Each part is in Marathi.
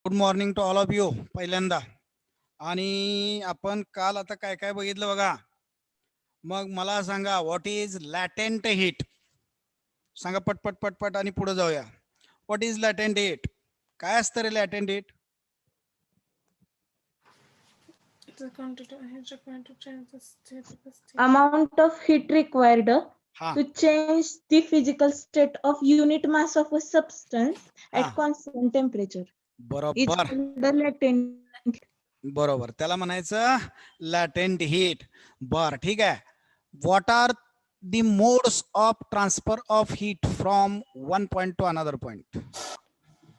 Good morning to all of you पहिल्यांदा. आणि आपण काल आता काय काय बघितलं बघा. मग मला सांगा व्हॉट इज लॅटेंट हीट. सांगा पटपट पटपट आणि पुढे जाऊया. What is latent heat? काय असतं रे latent heat? Amount of heat required हा to change the physical state of unit mass of a substance हा at constant temperature is बरोबर called the latent. बरोबर त्याला म्हणायचं लॅटेंट हीट. बर ठीक आहे. What are the modes of transfer of heat from one point two another point?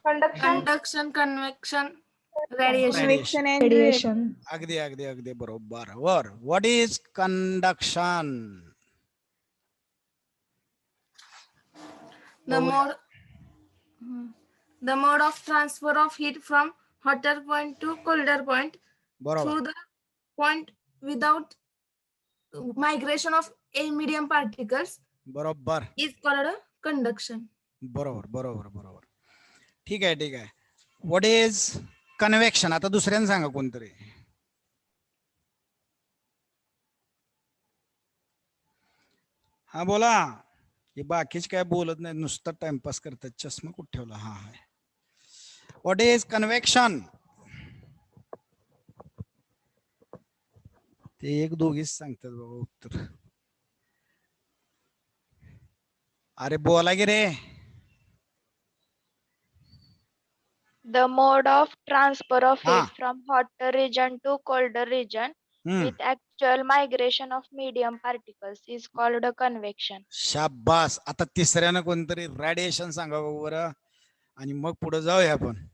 Conduction, convection, radiation. Radiation. Convection and radiation. अगदी अगदी अगदी बरोबर. वर what is conduction? The mode, the mode of transfer of heat from hotter point to colder point बरोबर through the point without migration of a medium particles बरोबर is called a conduction. बरोबर बरोबर बरोबर. ठीक आहे ठीक आहे. What is convection? आता दुसऱ्यानं सांगा कोणतरी. हा बोला. हे बाकीच काय बोलत नाही, नुसतं टाइमपास करतात. चष्मा कुठे ठेवला? हा हा. What is convection? ते एक दोघीच सांगतात बाबा उत्तर. अरे बोला की रे. The mode of transfer of Ah. heat from hotter region to colder region हम्म with actual migration of medium particles is called a convection. शाबास. आता तिसऱ्यानं कोणतरी रेडिएशन सांगा बरं, आणि मग पुढे जाऊया आपण.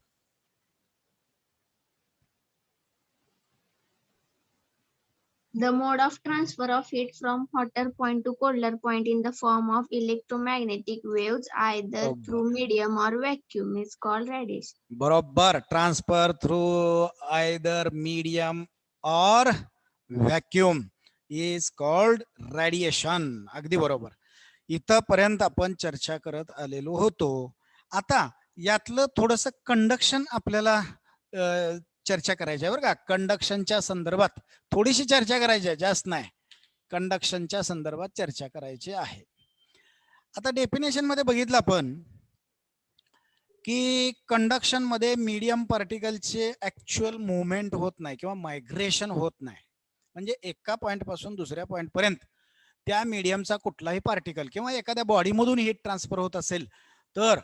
The mode of transfer of heat from hotter point to colder point in the form of electromagnetic waves either Oh, through medium or vacuum is called radiation. बरोबर. ट्रान्सफर थ्रू आयदर मीडियम और व्हॅक्यूम इज कॉल्ड रेडिएशन. अगदी बरोबर. इथपर्यंत आपण चर्चा करत आलेलो होतो. आता यातलं थोडस कंडक्शन आपल्याला चर्चा करायची आहे बरं का. कंडक्शनच्या संदर्भात थोडीशी चर्चा करायची आहे, जास्त नाही. कंडक्शनच्या संदर्भात चर्चा करायची आहे. आता डेफिनेशन मध्ये बघितलं आपण की कंडक्शन मध्ये मीडियम पार्टिकलचे ऍक्च्युअल मुवमेंट होत नाही किंवा मायग्रेशन होत नाही. म्हणजे एका पॉइंट पासून दुसऱ्या पॉइंट पर्यंत त्या मीडियमचा कुठलाही पार्टिकल किंवा एखाद्या बॉडीमधून हीट ट्रान्सफर होत असेल तर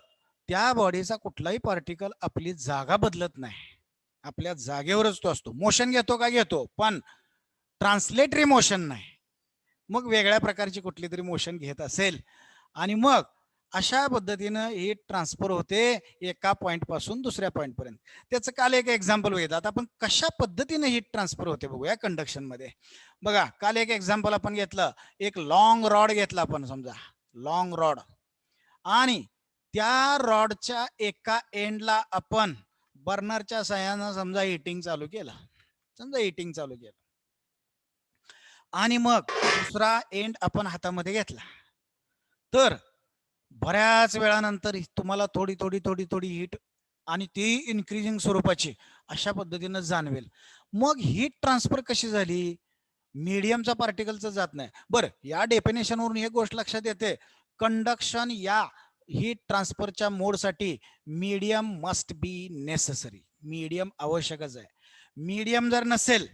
त्या बॉडीचा कुठलाही पार्टिकल आपली जागा बदलत नाही. आपल्या जागेवरच तो असतो. मोशन घेतो का घेतो, पण ट्रान्सलेटरी मोशन नाही. मग वेगळ्या प्रकारची कुठली तरी मोशन घेत असेल आणि मग अशा पद्धतीनं हीट ट्रान्सफर होते एका पॉइंट पासून दुसऱ्या पॉइंट पर्यंत. त्याचं काल एक एक्झाम्पल बघितलं. आता आपण कशा पद्धतीने हीट ट्रान्सफर होते बघूया कंडक्शन मध्ये. बघा काल एक एक्झाम्पल आपण घेतलं. एक लॉंग रॉड घेतला आपण, समजा लॉंग रॉड, आणि त्या रॉडच्या एका एंडला आपण बर्नरच्या सहाय्यानं समजा हिटिंग चालू केलं. आणि मग दुसरा एंड आपण हातामध्ये घेतला तर बऱ्याच वेळानंतर तुम्हाला थोडी थोडी थोडी थोडी हीट आणि ती इन्क्रीजिंग स्वरूपाची अशा पद्धतीनं जाणवेल. मग हीट ट्रान्सफर कशी झाली? मीडियमचा पार्टिकलचं जात नाही. बरं, या डेफिनेशन वरून एक गोष्ट लक्षात येते, कंडक्शन या हीट ट्रान्सफरच्या मोडसाठी medium must be necessary. Medium आवश्यकच आहे. मीडियम जर नसेल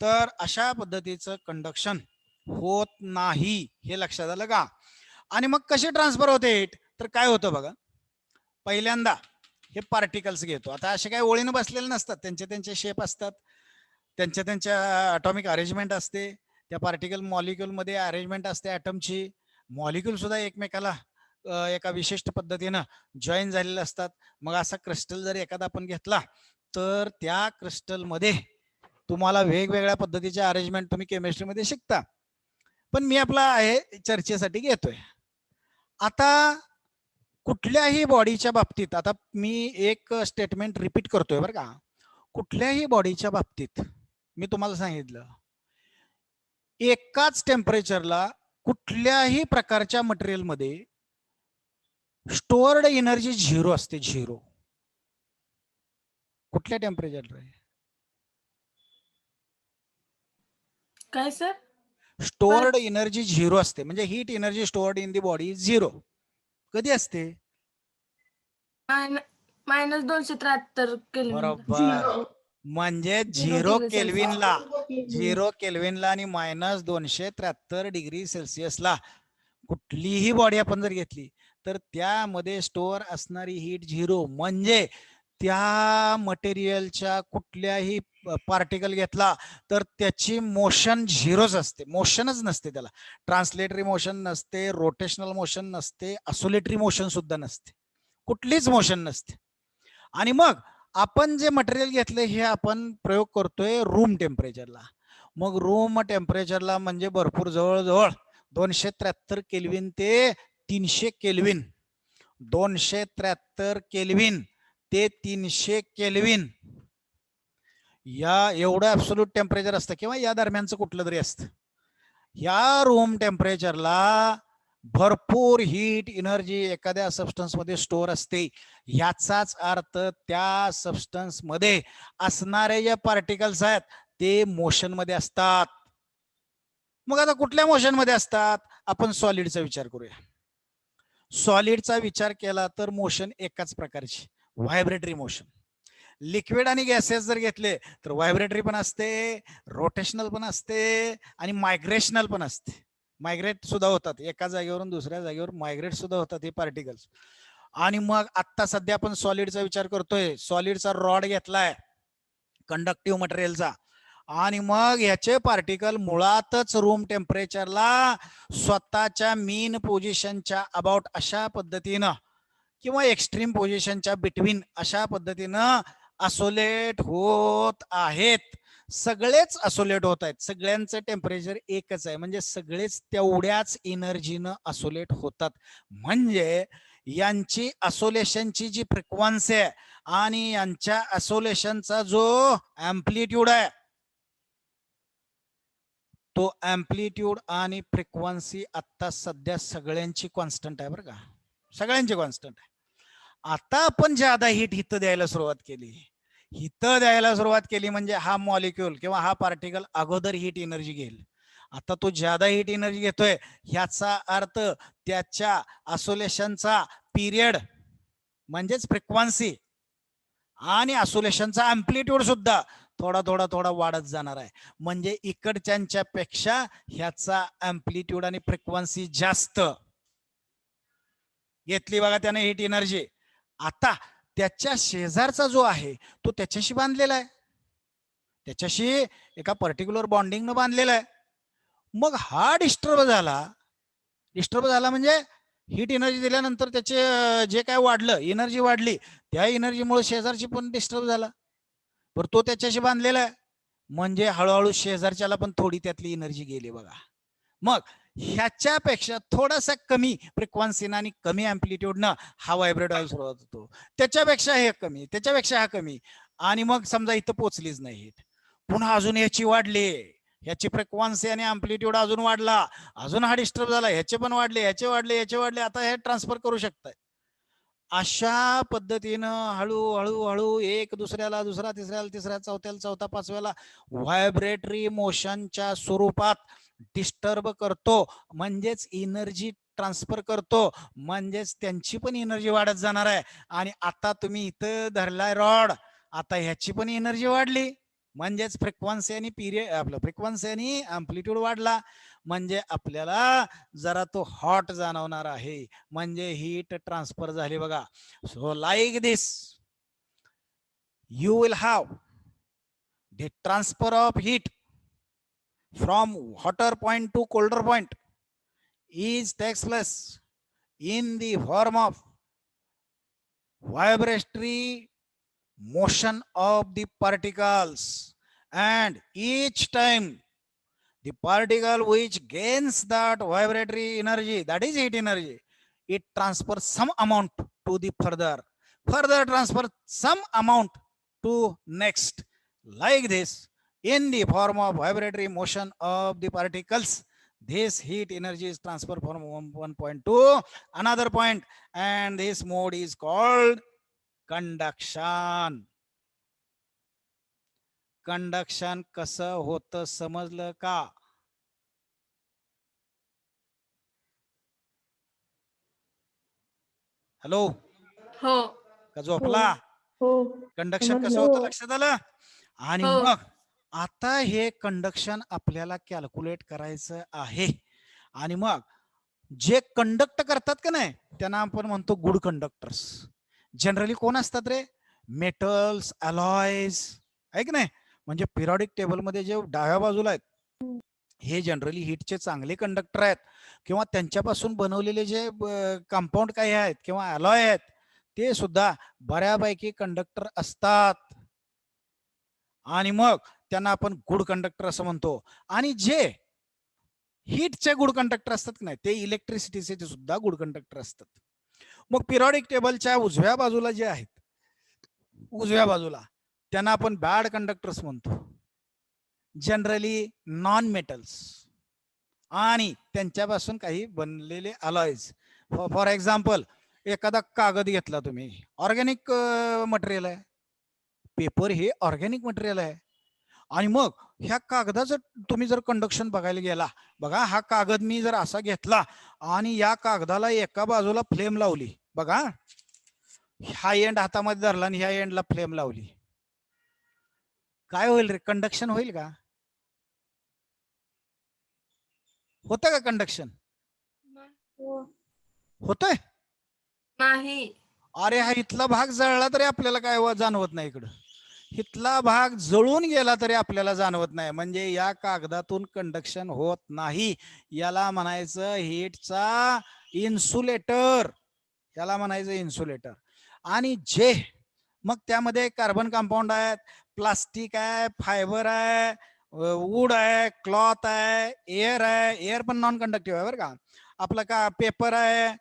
तर अशा पद्धतीचं कंडक्शन होत नाही. हे लक्षात आलं का? आणि मग कसे ट्रान्सफर होते हीट? तर काय होतं बघा. पहिल्यांदा हे पार्टिकल्स घेतो. आता असे काही ओळीनं बसलेले नसतात, त्यांचे त्यांचे शेप असतात, त्यांच्या अटॉमिक अरेंजमेंट असते. त्या पार्टिकल मॉलिक्युल मध्ये अरेंजमेंट असते ॲटमची. मॉलिक्युल सुद्धा एकमेकाला एका विशिष्ट पद्धतीनं जॉईन झालेले असतात. मग असा क्रिस्टल जर एखादा आपण घेतला तर त्या क्रिस्टल मध्ये तुम्हाला वेगवेगळ्या पद्धतीचे अरेंजमेंट तुम्ही केमिस्ट्रीमध्ये शिकता, पण मी आपला आहे चर्चेसाठी घेतोय. आता कुठल्याही बॉडीच्या बाबतीत, आता मी एक स्टेटमेंट रिपीट करतोय बरं का. कुठल्याही बॉडीच्या बाबतीत मी तुम्हाला सांगितलं, एकाच टेम्परेचरला कुठल्याही प्रकारच्या मटेरियलमध्ये स्टोअर्ड एनर्जी झिरो असते. झिरो. कुठल्या टेम्परेचरला आहे? काय सर? स्टोअर्ड एनर्जी 0 असते, म्हणजे heat energy stored in the body 0 कधी असते? -273 केल्विन. बरोबर. म्हणजे 0 केल्विनला, 0 केल्विनला आणि -273 डिग्री सेल्सिअसला कुठलीही बॉडी आपण जर घेतली तर त्यामध्ये स्टोअर असणारी हीट 0, म्हणजे त्या मटेरियलच्या कुठल्याही पार्टिकल घेतला तर त्याची मोशन 0च असते, मोशनच नसते, त्याला ट्रान्सलेटरी मोशन नसते, रोटेशनल मोशन नसते, असोलेटरी मोशन सुद्धा नसते, कुठलीच मोशन नसते. आणि मग आपण जे मटेरियल घेतले हे आपण प्रयोग करतोय रूम टेम्परेचरला. मग रूम टेम्परेचरला म्हणजे भरपूर जवळजवळ 273 केल्विन ते 300 केल्विन, 273 केल्विन ते 300 केल्विन या एवढं ऍब्सोल्यूट टेम्परेचर असतं किंवा या दरम्यानचं कुठलं तरी असतं. या रूम टेम्परेचरला भरपूर हीट एनर्जी एखाद्या सबस्टन्स मध्ये स्टोअर असते. याचाच अर्थ त्या सबस्टन्स मध्ये असणारे जे पार्टिकल्स आहेत ते मोशन मध्ये असतात. मग आता कुठल्या मोशन मध्ये असतात? आपण सॉलिडचा विचार करूया. सॉलिडचा विचार केला तर मोशन एकाच प्रकारची, व्हायब्रेटरी मोशन. लिक्विड आणि गॅसेस जर घेतले तर व्हायब्रेटरी पण असते, रोटेशनल पण असते आणि मायग्रेशनल पण असते. मायग्रेट सुद्धा होतात, एका जागेवरून दुसऱ्या जागेवर मायग्रेट सुद्धा होतात हे पार्टिकल्स. आणि मग आता सध्या आपण सॉलिडचा विचार करतोय. सॉलिडचा रॉड घेतलाय कंडक्टिव्ह मटेरियलचा, आणि मग ह्याचे पार्टिकल मुळातच रूम टेम्परेचरला स्वतःच्या मीन पोझिशनच्या अबाउट अशा पद्धतीनं किंवा एक्स्ट्रीम पोझिशनच्या बिटवीन अशा पद्धतीनं असोलेट होत आहेत. सगळेच असोलेट होत आहेत, सगळ्यांचं टेम्परेचर एकच आहे, म्हणजे सगळेच तेवढ्याच एनर्जीनं असोलेट होतात. म्हणजे यांची असोलेशनची जी फ्रिक्वेन्सी आहे आणि यांच्या असोलेशनचा जो अँप्लिट्यूड आहे तो अँप्लिट्यूड आणि फ्रिक्वेन्सी आता सध्या सगळ्यांची कॉन्स्टंट आहे बरं का, सगळ्यांची कॉन्स्टंट आहे. आता आपण ज्यादा हीट हिथं द्यायला सुरुवात केली, हिथं द्यायला सुरुवात केली म्हणजे हा मॉलिक्यूल किंवा हा पार्टिकल अगोदर हीट एनर्जी घेईल. आता तो ज्यादा हीट एनर्जी घेतोय ह्याचा अर्थ त्याच्या असोलेशनचा पिरियड म्हणजेच फ्रिक्वेन्सी आणि असोलेशनचा अँप्लिट्यूड सुद्धा थोडा थोडा थोडा वाढत जाणार आहे. म्हणजे इकडच्यांच्या पेक्षा ह्याचा अँप्लिट्यूड आणि फ्रिक्वेन्सी जास्त घेतली बघा त्याने हीट एनर्जी. आता त्याच्या शेजारचा जो आहे तो त्याच्याशी बांधलेला आहे, त्याच्याशी एका पर्टिक्युलर बॉन्डिंग न बांधलेला आहे. मग हा डिस्टर्ब झाला म्हणजे हीट एनर्जी दिल्यानंतर त्याचे जे काय वाढलं, एनर्जी वाढली, त्या एनर्जीमुळे शेजारची पण डिस्टर्ब झाला. पण तो त्याच्याशी बांधलेला आहे म्हणजे हळूहळू शेजारच्याला पण थोडी त्यातली एनर्जी गेली बघा. मग ह्याच्यापेक्षा थोडासा कमी फ्रिक्वेन्सीनं आणि कमी अँप्लिट्यूडनं हा व्हायब्रेट व्हायला सुरुवात होतो. त्याच्यापेक्षा हे कमी, त्याच्यापेक्षा हा कमी, आणि मग समजा इथं पोचलीच नाही, पुन्हा अजून ह्याची वाढली, ह्याची फ्रिक्वेन्सी आणि अँप्लिट्यूड अजून वाढला, अजून हा डिस्टर्ब झाला, ह्याचे पण वाढले, ह्याचे वाढले, ह्याचे वाढले, आता हे ट्रान्सफर करू शकताय. अशा पद्धतीनं हळूहळू हळू एक दुसऱ्याला, दुसरा तिसऱ्याला, तिसऱ्या चौथ्याला, चौथा पाचव्याला व्हायब्रेटरी मोशनच्या स्वरूपात डिस्टर्ब करतो, म्हणजेच एनर्जी ट्रान्सफर करतो, म्हणजेच त्यांची पण एनर्जी वाढत जाणार आहे. आणि आता तुम्ही इथं धरलाय रॉड, आता ह्याची पण एनर्जी वाढली म्हणजेच फ्रिक्वेन्सी आणि पिरियड आपलं फ्रिक्वेन्सी आणि अँप्लिट्यूड वाढला, म्हणजे आपल्याला जरा तो हॉट जाणवणार आहे, म्हणजे हीट ट्रान्सफर झाली बघा. So like this you will have the transfer of heat from hotter point to colder point is takes place in the form of vibratory motion of the particles, and each time the particle which gains that vibratory energy, that is heat energy, it transfers some amount to the further transfer some amount to next, like this, in the form of vibratory motion of the particles. This heat energy is transferred from one point to another point, and this mode is called conduction. Conduction कसं होतं समजलं का? हॅलो, हो. का झोपला? हो कंडक्शन कसं समजलं. होतं लक्षात आलं? आणि हो. मग आता हे कंडक्शन आपल्याला कॅल्क्युलेट करायचं आहे. आणि मग जे कंडक्ट करतात का नाही त्यांना आपण म्हणतो गुड कंडक्टर्स. जनरली कोण असतात रे? मेटल्स, अलॉयज, आहे की नाही? म्हणजे पिरियडिक टेबल मध्ये जे डाव्या बाजूला आहेत हे जनरली हिटचे चांगले कंडक्टर आहेत, किंवा त्यांच्यापासून बनवलेले जे कंपाऊंड काही आहेत किंवा अलॉय आहेत ते सुद्धा बऱ्यापैकी कंडक्टर असतात. आणि मग त्यांना आपण गुड कंडक्टर असं म्हणतो. आणि जे हीटचे गुड कंडक्टर असतात की नाही ते इलेक्ट्रिसिटीचे सुद्धा गुड कंडक्टर असतात. मग पिरियडिक टेबलच्या उजव्या बाजूला जे आहेत, उजव्या बाजूला त्यांना आपण बॅड कंडक्टर्स म्हणतो, जनरली नॉन मेटल्स आणि त्यांच्यापासून काही बनलेले अलॉयज. फॉर एक्झाम्पल, एखादा कागद घेतला तुम्ही, ऑर्गॅनिक मटेरियल आहे. पेपर हे ऑर्गॅनिक मटेरियल आहे. आणि मग ह्या कागदाचं तुम्ही जर कंडक्शन बघायला गेला, बघा हा कागद मी जर असा घेतला आणि या कागदाला एका बाजूला फ्लेम लावली, बघा हा एंड हातामध्ये धरला आणि ह्या एंडला फ्लेम लावली, काय होईल रे? कंडक्शन होईल का? होतं का कंडक्शन? होतंय? नाही. अरे हा इथला भाग जळला तरी आपल्याला काय जाणवत नाही, इकडं इथला भाग जळून गेला तरी आपल्याला जाणवत नाही. म्हणजे या कागदातून कंडक्शन होत नाही. याला म्हणायचं हीटचा इन्सुलेटर, याला म्हणायचं इन्सुलेटर. आणि जे मग त्यामध्ये कार्बन कंपाऊंड आहेत, प्लास्टिक आहे, फायबर आहे, वूड आहे, क्लॉथ आहे, एअर आहे. एअर पण नॉन कंडक्टिव्ह आहे बरं का. आपलं का पेपर आहे.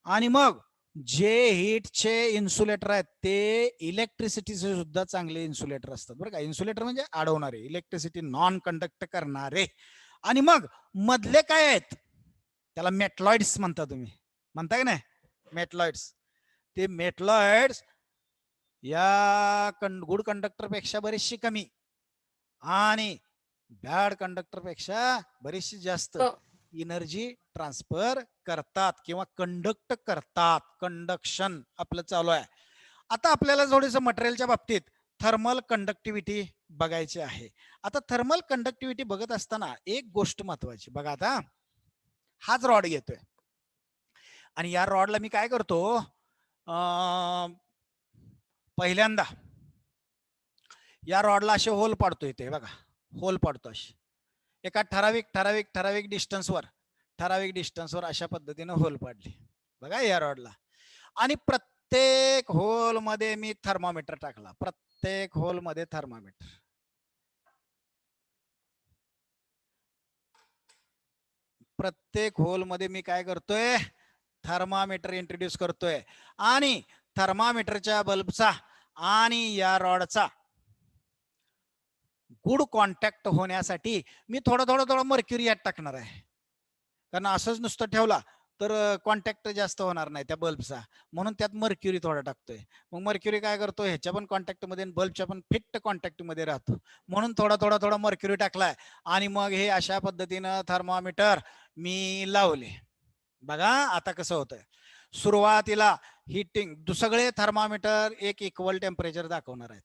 आणि मग जे हीटचे इन्सुलेटर आहेत ते इलेक्ट्रिसिटीचे सुद्धा चांगले इन्सुलेटर असतात बरं का. इन्सुलेटर म्हणजे अडवणारे, इलेक्ट्रिसिटी नॉन कंडक्ट करणारे. आणि मग मधले काय आहेत त्याला मेटलॉइड्स म्हणता, तुम्ही म्हणताय ना मेटलॉइड्स. ते मेटलॉइड्स या गुड कंडक्टर पेक्षा बरीचशी कमी आणि बॅड कंडक्टर पेक्षा बरीचशी जास्त हो. एनर्जी ट्रान्सफर करतात किंवा कंडक्ट करतात. कंडक्शन आपलं चालू आहे. आता आपल्याला थोडंसं मटेरियलच्या बाबतीत थर्मल कंडक्टिव्हिटी बघायची आहे. आता थर्मल कंडक्टिव्हिटी बघत असताना एक गोष्ट महत्वाची बघा. आता हाच रॉड घेतोय आणि या रॉडला मी काय करतो, पहिल्यांदा या रॉडला असे होल पाडतोय, ते बघा होल पाडतो अशी एका ठराविक डिस्टन्सवर अशा पद्धतीने होल पाडली बघा या रॉडला. आणि प्रत्येक होल मध्ये मी थर्मामीटर टाकला, प्रत्येक होल मध्ये थर्मामीटर. प्रत्येक होल मध्ये मी काय करतोय, थर्मामीटर इंट्रोड्यूस करतोय. आणि थर्मामीटरच्या बल्बचा आणि या रॉडचा गुड कॉन्टॅक्ट होण्यासाठी मी थोडं मर्क्युरी यात टाकणार आहे. कारण असंच नुसतं ठेवला तर कॉन्टॅक्ट जास्त होणार नाही त्या बल्बचा, म्हणून त्यात मर्क्युरी थोडा टाकतोय. मग मर्क्युरी काय करतो, ह्याच्या पण कॉन्टॅक्ट मध्ये बल्बच्या पण फिट कॉन्टॅक्ट मध्ये राहतो, म्हणून थोडा मर्क्युरी टाकलाय. आणि मग हे अशा पद्धतीनं थर्मामीटर मी लावले. बघा आता कसं होतंय. सुरुवातीला हिटिंग सगळे थर्मामीटर एक इक्वल टेम्परेचर दाखवणार आहेत,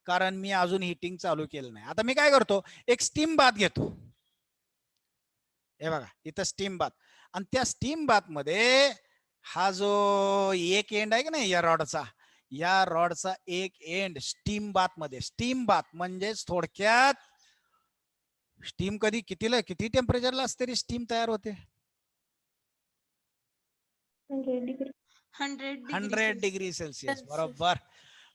कारण मी अजून हिटिंग चालू केलं नाही. आता मी काय करतो, एक स्टीम बाथ घेतो. हे बघा इथं स्टीम बाथ. आणि त्या स्टीम बाथ मध्ये हा जो एक एंड आहे की नाही या रॉडचा एक एंड स्टीम बाथ मध्ये. स्टीम बाथ म्हणजे थोडक्यात स्टीम किती टेम्परेचरला असते रे स्टीम तयार होते? 100 डिग्री सेल्सिअस, बरोबर.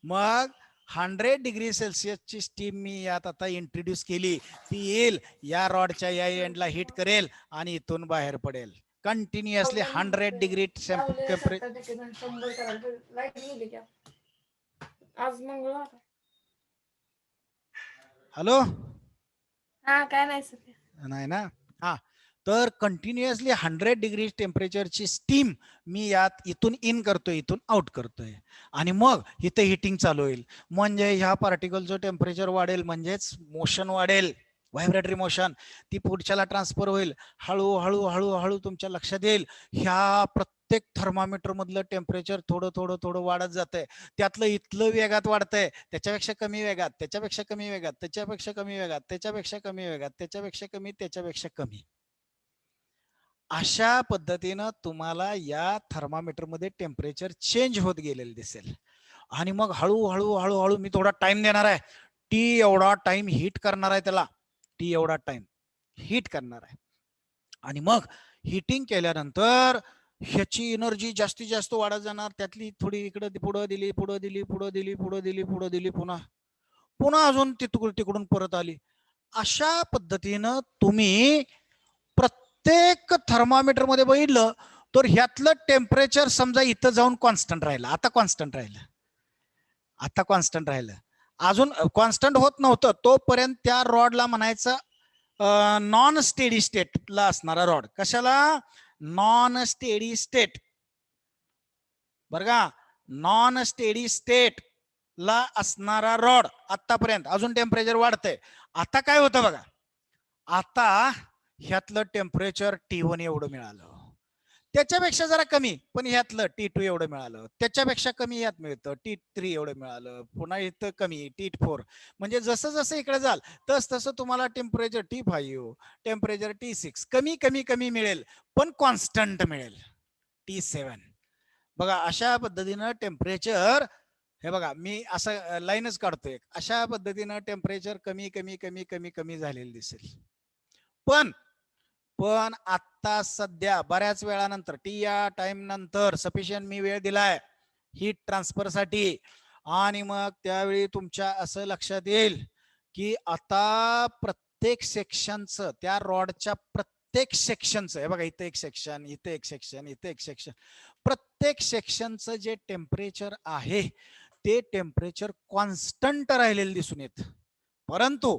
मग 100 डिग्री सेल्सिअसची स्टीम मी यात आता इंट्रोड्यूस केली. ती येईल या रॉडच्या या एंडला हिट करेल आणि इथून बाहेर पडेल कंटिन्युअसली 100 डिग्री टेम्परेचर. आज मंगळवार. हॅलो, हा काय नाही सर. नाही ना. हा तर कंटिन्युअसली 100 डिग्री टेम्परेचरची स्टीम मी यात इथून इन करतोय, इथून आउट करतोय, आणि मग इथं हिटिंग चालू होईल. म्हणजे ह्या पार्टिकलचं टेम्परेचर वाढेल, म्हणजेच मोशन वाढेल, व्हायब्रेटरी मोशन, ती पुढच्याला ट्रान्सफर होईल. हळूहळू हळूहळू तुमच्या लक्षात येईल ह्या प्रत्येक थर्मामीटर मधलं टेम्परेचर थोडं थोडं थोडं वाढत जातंय. त्यातलं इथलं वेगात वाढतंय, त्याच्यापेक्षा कमी वेगात, त्याच्यापेक्षा कमी वेगात, त्याच्यापेक्षा कमी वेगात, त्याच्यापेक्षा कमी वेगात, त्याच्यापेक्षा कमी, त्याच्यापेक्षा कमी. अशा पद्धतीनं तुम्हाला या थर्मामीटर मध्ये टेम्परेचर चेंज होत गेलेलं दिसेल. आणि मग हळूहळू हळूहळू मी थोडा टाइम देणार आहे, टी एवढा टाइम हीट करणार आहे, त्याला टी एवढा टाइम हीट करणार आहे. आणि मग हिटिंग केल्यानंतर ह्याची एनर्जी जास्तीत जास्त वाढत जाणार. त्यातली थोडी इकडे पुढं दिली, पुढं दिली, पुढं दिली, पुढं दिली, पुढं दिली, पुन्हा पुन्हा अजून तिकडून परत आली. अशा पद्धतीनं तुम्ही प्रत्येक थर्मामीटर मध्ये बघितलं तर ह्यातलं टेम्परेचर समजा इथं जाऊन कॉन्स्टंट राहिलं, आता कॉन्स्टंट राहिलं, आता कॉन्स्टंट राहिलं. अजून कॉन्स्टंट होत नव्हतं तोपर्यंत त्या रॉडला म्हणायचं नॉन स्टेडी स्टेटला असणारा रॉड. कशाला? Non steady state. बरं का, नॉन स्टेडी स्टेट ला असणारा रॉड आतापर्यंत. अजून टेम्परेचर वाढतंय. आता काय होतं बघा, आता ह्यातलं टेम्परेचर T1 एवढं मिळालं, त्याच्यापेक्षा जरा कमी पण ह्यातलं T2 एवढं मिळालं, त्याच्यापेक्षा कमी यात मिळतं T3 एवढं मिळालं, पुन्हा इथं कमी T4. म्हणजे जसं जसं इकडे जाल तस तसं तुम्हाला टेम्परेचर T5, टेम्परेचर T6 कमी कमी कमी मिळेल, पण कॉन्स्टंट मिळेल T7. बघा अशा पद्धतीनं टेम्परेचर, हे बघा मी असं लाईनच काढतोय, अशा पद्धतीनं टेम्परेचर कमी कमी कमी कमी कमी झालेलं दिसेल. पण आता सध्या बऱ्याच वेळानंतर टी या टाइम नंतर सफिशियंट मी वेळ दिलाय हीट ट्रान्सफर साठी, आणि मग त्यावेळी तुमच्या असं लक्षात येईल की आता प्रत्येक सेक्शनचं, त्या रॉडच्या प्रत्येक सेक्शनचं, हे बघा इथे एक सेक्शन, इथे एक सेक्शन, इथे एक सेक्शन, प्रत्येक सेक्शनचं जे टेम्परेचर आहे ते टेम्परेचर कॉन्स्टंट राहिलेलं दिसून येत. परंतु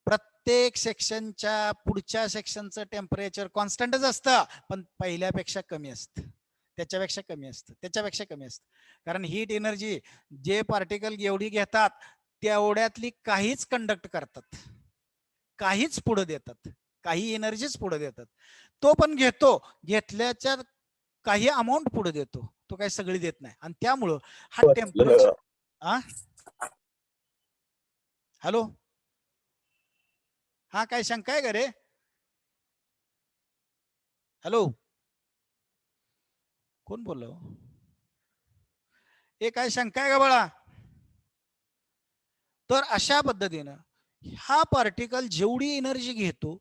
प्रत्येक सेक्शनच्या पुढच्या सेक्शनचं टेम्परेचर कॉन्स्टंटच असतं, पण पहिल्यापेक्षा कमी असतं, त्याच्यापेक्षा कमी असतं, त्याच्यापेक्षा कमी असतं. कारण हीट एनर्जी जे पार्टिकल एवढी घेतात तेवढ्यातली काहीच कंडक्ट करतात, काहीच पुढे देतात, काही एनर्जीच पुढे देतात. तो पण घेतो, घेतल्याच्या काही अमाऊंट पुढे देतो, तो काही सगळी देत नाही. आणि त्यामुळं हा टेम्परेचर, हॅलो, हा काय शंका आहे का रे? हॅलो, कोण बोललो? हे काय शंका आहे का बाळा? तर अशा पद्धतीनं हा पार्टिकल जेवढी एनर्जी घेतो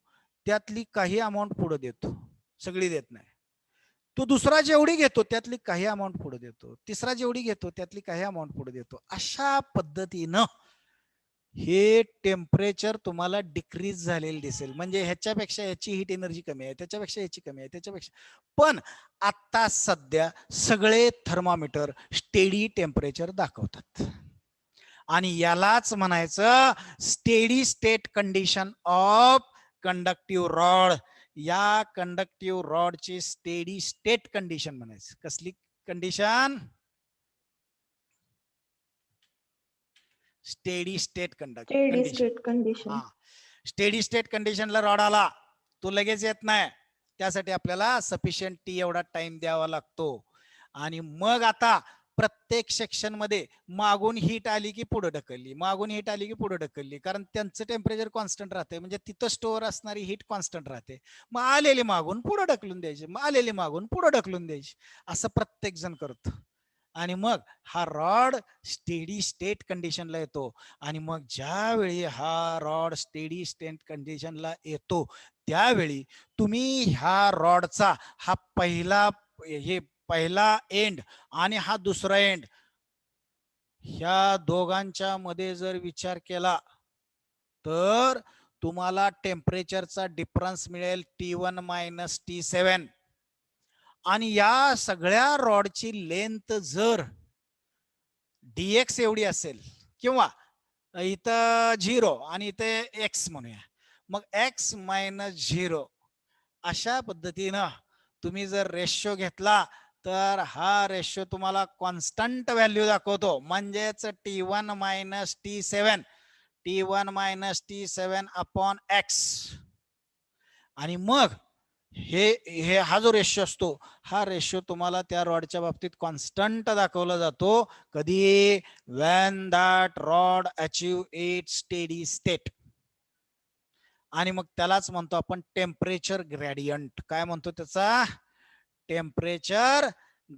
त्यातली काही अमाऊंट पुढे देतो, सगळी देत नाही. तो दुसरा जेवढी घेतो त्यातली काही अमाऊंट पुढे देतो, तिसरा जेवढी घेतो त्यातली काही अमाऊंट पुढे देतो. अशा पद्धतीनं हे टेम्परेचर तुम्हाला डिक्रीज झालेलं दिसेल. म्हणजे ह्याच्यापेक्षा ह्याची हीट एनर्जी कमी आहे, त्याच्यापेक्षा ह्याची कमी आहे, त्याच्यापेक्षा. पण आता सध्या सगळे थर्मामीटर स्टेडी टेम्परेचर दाखवतात, आणि यालाच म्हणायचं steady state condition of conductive rod. या कंडक्टिव्ह रॉडची स्टेडी स्टेट कंडिशन म्हणायचं. कसली कंडिशन? Steady state condition. हा, स्टेडी स्टेट कंडिशनला रॉड आला तो लगेच येत नाही, त्यासाठी आपल्याला सफिशियंट टी एवढा टाइम द्यावा लागतो. आणि मग आता प्रत्येक सेक्शन मध्ये मागून हीट आली की पुढे ढकलली, मागून हीट आली की पुढे ढकलली, कारण त्यांचं टेम्परेचर कॉन्स्टंट राहते, म्हणजे तिथं स्टोअर असणारी हीट कॉन्स्टंट राहते. मग आलेली मागून पुढे ढकलून द्यायची, मग आलेली मागून पुढे ढकलून द्यायची, असं प्रत्येक जण करतो. आणि मग हा रॉड स्टेडी स्टेट कंडिशनला येतो. आणि मग ज्यावेळी हा रॉड स्टेडी स्टेट कंडिशनला येतो त्यावेळी तुम्ही ह्या रॉडचा हा पहिला एंड आणि हा दुसरा एंड, ह्या दोघांच्या मध्ये जर विचार केला तर तुम्हाला टेम्परेचरचा डिफरन्स मिळेल T1 मायनस T7. आणि या सगळ्या रॉडची लेंथ जर dx एवढी असेल, किंवा इथं 0 आणि इथे x म्हणूया, मग x मायनस 0 अशा पद्धतीनं तुम्ही जर रेशो घेतला तर हा रेशो तुम्हाला कॉन्स्टंट व्हॅल्यू दाखवतो, म्हणजेच T1 minus T7 T1 minus T7 upon x. आणि मग हे हे हा जो रेशो असतो, हा रेशो तुम्हाला त्या रॉडच्या बाबतीत कॉन्स्टंट दाखवला जातो. कधी? When that rod achieve it's steady state. आणि मग त्यालाच म्हणतो आपण टेम्परेचर ग्रेडियंट. काय म्हणतो त्याचा? Temperature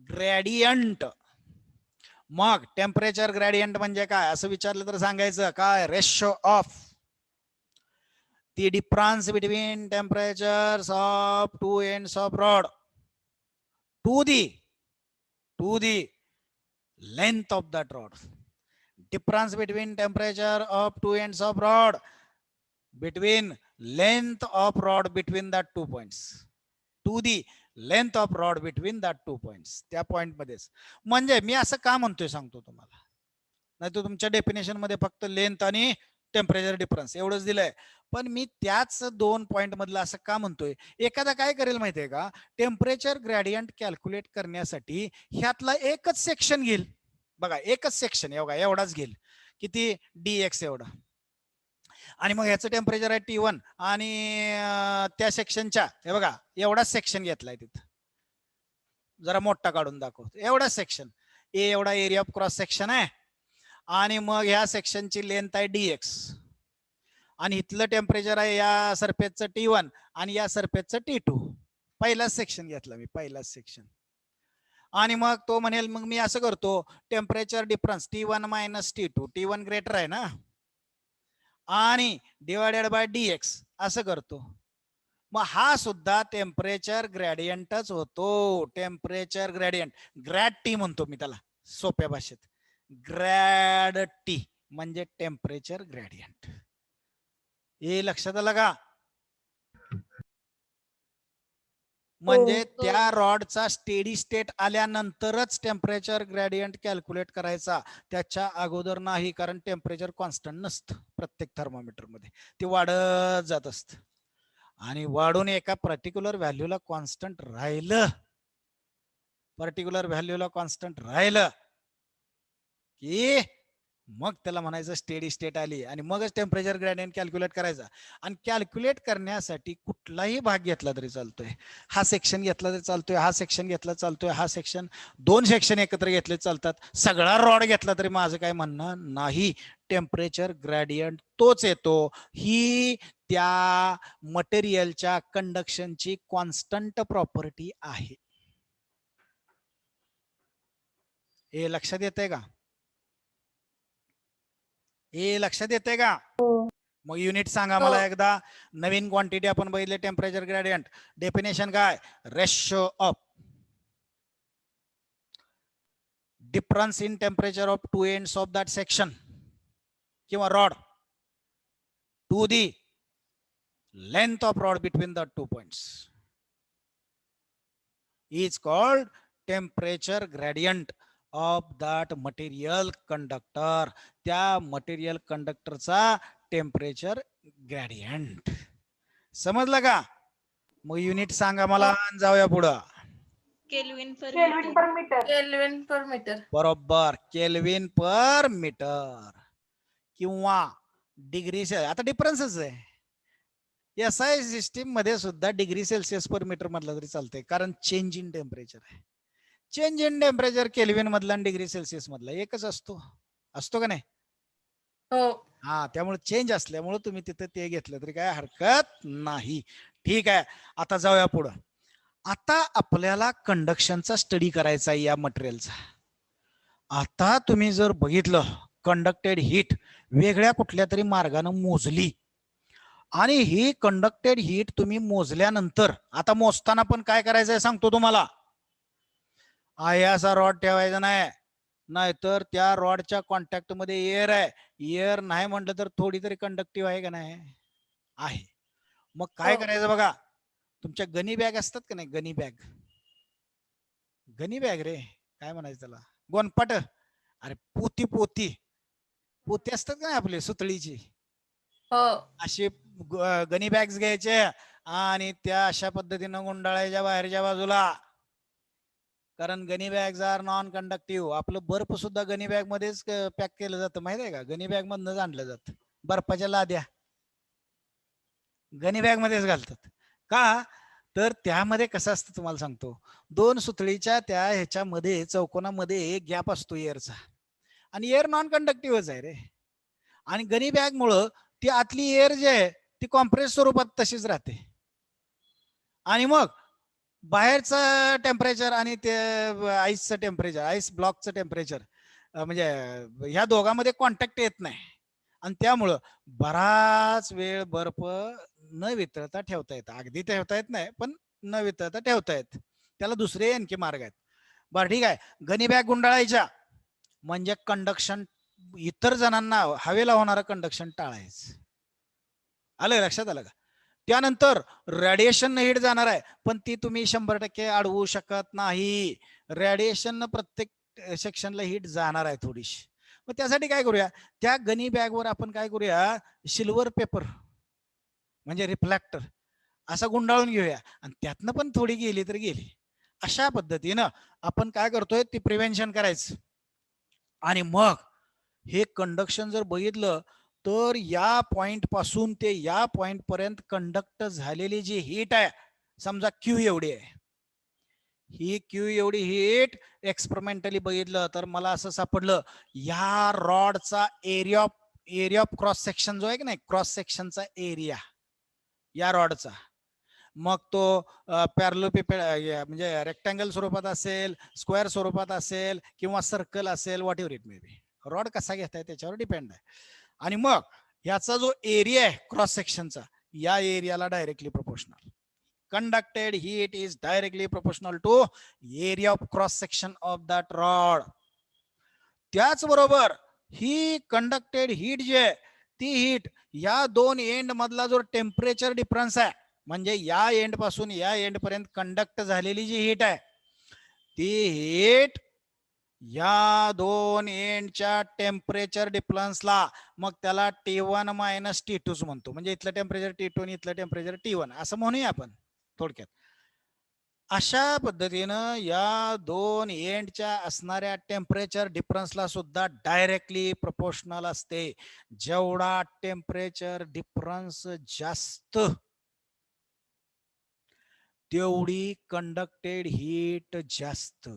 gradient. मग टेम्परेचर ग्रेडियंट म्हणजे काय असं विचारलं तर सांगायचं काय? Ratio of the difference between temperatures of two ends of rod to the length of that rod. Difference between temperature of two ends of rod between length of rod between that 2 points to the length of rod between that 2 points. त्या पॉइंट मध्येच. म्हणजे मी असं का म्हणतोय सांगतो तुम्हाला, नाही तर तुमच्या डेफिनेशन मध्ये फक्त लेंथ आणि टेम्परेचर डिफरन्स एवढंच दिलंय. पण मी त्याच 2 पॉइंट मधलं असं का म्हणतोय? एखादा काय करेल माहितीये का? टेम्परेचर ग्रेडियंट कॅल्क्युलेट करण्यासाठी ह्यातला एकच सेक्शन घेईल. बघा, एकच सेक्शन एवढाच घेईल. किती? DX एवढा. आणि मग ह्याचं टेम्परेचर आहे T1 आणि त्या सेक्शनच्या हे बघा एवढाच सेक्शन घेतलाय. तिथं जरा मोठा काढून दाखवतो. एवढाच सेक्शन ए एवढा एरिया ऑफ क्रॉस सेक्शन आहे. आणि मग ह्या सेक्शनची लेंथ आहे DX. आणि इथलं टेम्परेचर आहे या सरफेसचं T1 आणि या सरफेसचं T2. पहिलाच सेक्शन घेतला मी, पहिलाच सेक्शन. आणि मग तो म्हणेल मग मी असं करतो, temperature difference T1 minus T2, T1 greater आहे ना, आणि डिवायडेड बाय DX असं करतो. मग हा सुद्धा टेम्परेचर ग्रेडियंटच होतो. टेम्परेचर ग्रेडियंट ग्रॅड टी म्हणतो मी त्याला सोप्या भाषेत. ग्रॅड टी म्हणजे टेम्परेचर ग्रेडियंट. हे लक्षात आलं का? म्हणजे त्या रॉडचा स्टेडी स्टेट आल्यानंतरच टेम्परेचर ग्रेडियंट कॅल्क्युलेट करायचा, त्याच्या अगोदर नाही. कारण टेम्परेचर कॉन्स्टंट नसतं प्रत्येक थर्मोमीटर मध्ये, ते वाढत जात असतं. आणि वाढून एका पर्टिक्युलर व्हॅल्यूला कॉन्स्टंट राहिलं, की मग त्याला म्हणायचं स्टेडी स्टेट आली. आणि मगच टेम्परेचर ग्रेडियंट कॅल्क्युलेट करायचा. आणि कॅल्क्युलेट करण्यासाठी कुठलाही भाग घेतला तरी चालतोय. हा सेक्शन घेतला तरी चालतोय, हा सेक्शन घेतला चालतोय, हा सेक्शन, 2 सेक्शन एकत्र घेतले चालतात, सगळा रॉड घेतला तरी माझं काय म्हणणं नाही. टेम्परेचर ग्रेडियंट तोच येतो. ही त्या मटेरियलच्या कंडक्शनची कॉन्स्टंट प्रॉपर्टी आहे. हे लक्षात येतंय का? हे लक्षात येते का? मग युनिट सांगा मला एकदा. नवीन क्वांटिटी आपण बघितले टेम्परेचर ग्रेडियंट. डेफिनेशन काय? Ratio of difference in temperature of 2 ends of that section किंवा rod to the length of rod between the 2 points is called temperature gradient of that material conductor. त्या मटेरियल कंडक्टरचा टेम्परेचर ग्रेडियंट. समजलं का? मग युनिट सांगा मला, जाऊया पुढं. Kelvin per kelvin per metre. बरोबर, केल्विन पर मीटर किंवा डिग्री सेल्सियस. आता डिफरन्सच आहे. SI सिस्टीम मध्ये सुद्धा डिग्री सेल्सिअस पर मीटर मधला तरी चालतंय, कारण चेंज इन टेम्परेचर आहे. चेंज इन टेम्परेचर केल्विन मधला आणि डिग्री सेल्सिअस मधला एकच असतो का नाही? हो. हा, त्यामुळे चेंज असल्यामुळे तुम्ही तिथे ते घेतलं तरी काय हरकत नाही. ठीक आहे, आता जाऊया पुढं. आता आपल्याला कंडक्शनचा स्टडी करायचा आहे या मटेरियलचा. आता तुम्ही जर बघितलं, कंडक्टेड हीट वेगळ्या कुठल्या तरी मार्गाने मोजली, आणि ही कंडक्टेड हीट तुम्ही मोजल्यानंतर, आता मोजताना पण काय करायचंय सांगतो तुम्हाला. असा रॉड ठेवायचा नाही, नाहीतर त्या रॉडच्या कॉन्टॅक्ट मध्ये एअर आहे. एअर नाही म्हटलं तर थोडी तरी कंडक्टिव्ह आहे का नाही? आहे. मग काय करायचं बघा, तुमच्या गनी बॅग असतात का नाही, गनी बॅग रे, काय म्हणायचं त्याला, गोनपाट, अरे पोती असतात का नाही आपले सुतळीची, अशी गनी बॅग्स घ्यायचे आणि त्या अशा पद्धतीनं गुंडाळायच्या बाहेरच्या बाजूला. कारण gunny bags are non conductive. आपलं बर्फ सुद्धा गनी बॅग मध्येच पॅक केलं जातं, माहित आहे का? गनी बॅग मधनच आणलं जातं. बर्फाच्या लाद्या गनी बॅग मध्येच घालतात. का तर त्यामध्ये कसं असतं तुम्हाला सांगतो, 2 सुतळीच्या त्या ह्याच्यामध्ये चौकोनामध्ये गॅप असतो एअरचा, आणि एअर नॉन कंडक्टिव्हच आहे रे. आणि गनी बॅग मुळे ती आतली एअर जी आहे ती कॉम्प्रेस स्वरूपात तशीच राहते. आणि मग बाहेरचं टेम्परेचर आणि ते आईसचं टेम्परेचर, आईस ब्लॉकचं टेम्परेचर, म्हणजे ह्या दोघांमध्ये कॉन्टॅक्ट येत नाही. आणि त्यामुळं बराच वेळ बर्फ न वितळता ठेवता येतं. अगदी ठेवता येत नाही, पण न वितळता ठेवता येत. त्याला दुसरे आणखी मार्ग आहेत. बरं ठीक आहे, गनी बॅग गुंडाळायच्या म्हणजे कंडक्शन, इतर जणांना हवेला होणारं कंडक्शन टाळायचं. आलं लक्षात आलं का? त्यानंतर रेडिएशन हीट जाणार आहे, पण ती तुम्ही 100% अडवू शकत नाही. रेडिएशन प्रत्येक सेक्शनला हीट जाणार आहे थोडीशी. मग त्यासाठी काय करूया, त्या गनी बॅगवर आपण काय करूया, सिल्वर पेपर म्हणजे रिफ्लॅक्टर असा गुंडाळून घेऊया, आणि त्यातनं पण थोडी गेली तर गेली. अशा पद्धतीनं आपण काय करतोय, ती प्रिव्हेन्शन करायचं. आणि मग हे कंडक्शन जर बघितलं तर या पॉइंट पासून ते या पॉइंट पर्यंत कंडक्ट झालेली जी हीट आहे, समजा क्यू एवढी आहे, ही क्यू एवढी हीट एक्सपेरिमेंटली बघितलं तर मला असं सापडलं, या रॉडचा एरिया ऑफ क्रॉस सेक्शन जो आहे की नाही, क्रॉस सेक्शनचा एरिया या रॉडचा, मग तो पॅरलोपिपेड म्हणजे रेक्टँगल स्वरूपात असेल, स्क्वेअर स्वरूपात असेल, किंवा सर्कल असेल, what ever it may be, rod कसा घेताय त्याच्यावर डिपेंड आहे. आणि मग याचा जो एरिया आहे क्रॉस सेक्शनचा, या एरियाला directly proportional. Conducted heat is directly proportional to area of cross section of that rod. त्याचबरोबर ही कंडक्टेड हीट जी आहे, ती हीट या दोन एंड मधला जो टेम्परेचर डिफरन्स आहे, म्हणजे या एंड पासून या एंड पर्यंत कंडक्ट झालेली जी हीट आहे, ती हीट या दोन एंडच्या टेम्परेचर डिफरन्सला, मग त्याला T1 मायनस T2 म्हणतो. म्हणजे इथलं टेम्परेचर T2 आणि इथलं टेम्परेचर T1 असं म्हणूया आपण थोडक्यात. अशा पद्धतीनं या दोन एंडच्या असणाऱ्या टेम्परेचर डिफरन्सला सुद्धा डायरेक्टली प्रोपोर्शनल असते. जेवढा टेम्परेचर डिफरन्स जास्त तेवढी कंडक्टेड हीट जास्त,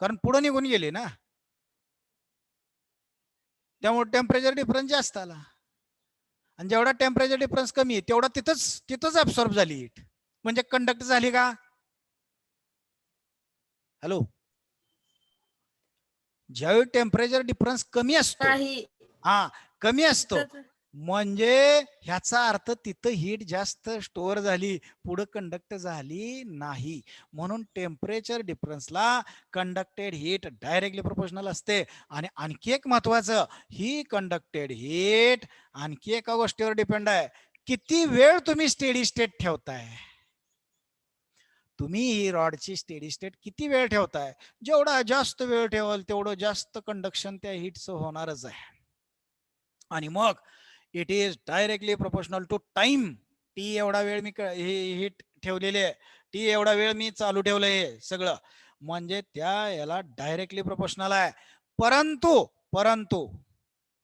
कारण पुढे निघून गेली ना, त्यामुळे टेम्परेचर डिफरन्स जास्त आला. आणि जेवढा टेम्परेचर डिफरन्स कमी आहे तेवढा तिथंच ऍब्सॉर्ब झाली हीट, म्हणजे कंडक्ट झाली का? हॅलो, ज्यावेळी टेम्परेचर डिफरन्स कमी असतो, नाही. हा कमी असतो, म्हणजे ह्याचा अर्थ तिथं हीट जास्त स्टोअर झाली, पुढे कंडक्ट झाली नाही. म्हणून टेम्परेचर डिफरन्सला कंडक्टेड हीट डायरेक्टली प्रोपोर्शनल असते. आणि आणखी एक महत्वाचं, ही कंडक्टेड हीट आणखी एका गोष्टीवर डिपेंड आहे, किती वेळ तुम्ही स्टेडी स्टेट ठेवताय. तुम्ही ही रॉडची स्टेडी स्टेट किती वेळ ठेवताय, जेवढा जास्त वेळ ठेवाल तेवढं जास्त कंडक्शन त्या हीटचं होणारच आहे. आणि मग it is directly proportional to time. T एवढा वेळ मी हीट ठेवलेले आहे, टी एवढा वेळ मी चालू ठेवलंय सगळं, म्हणजे त्या याला डायरेक्टली प्रोपोर्शनल आहे. परंतु परंतु